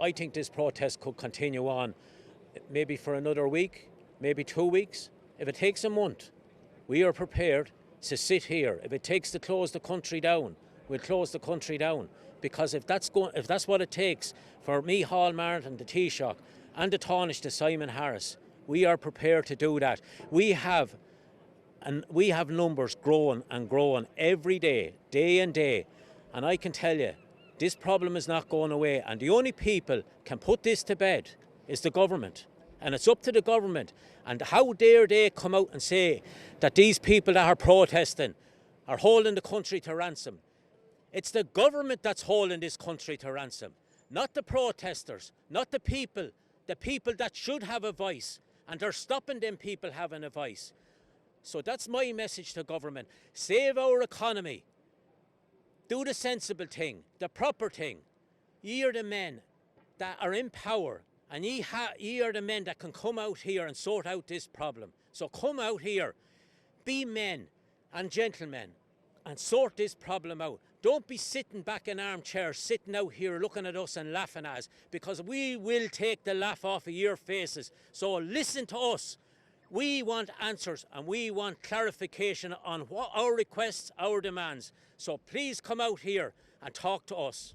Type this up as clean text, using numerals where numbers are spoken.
I think this protest could continue on maybe for another week, maybe 2 weeks. If it takes a month, we are prepared to sit here. If it takes to close the country down, we'll close the country down. Because if that's what it takes for me, Hall Martin, the Taoiseach, and the Tánaiste, to Simon Harris, we are prepared to do that. We have numbers growing and growing every day, day and day. And I can tell you, this problem is not going away. And the only people can put this to bed is the government. And it's up to the government. And how dare they come out and say that these people that are protesting are holding the country to ransom. It's the government that's holding this country to ransom, not the protesters, not the people that should have a voice. And they're stopping them people having a voice. So that's my message to government. Save our economy. Do the sensible thing, the proper thing. Ye are the men that are in power, and ye are the men that can come out here and sort out this problem. So come out here, be men and gentlemen, and sort this problem out. Don't be sitting back in armchairs, sitting out here looking at us and laughing at us, because we will take the laugh off of your faces. So listen to us. We want answers and we want clarification on what our requests, our demands. So please come out here and talk to us.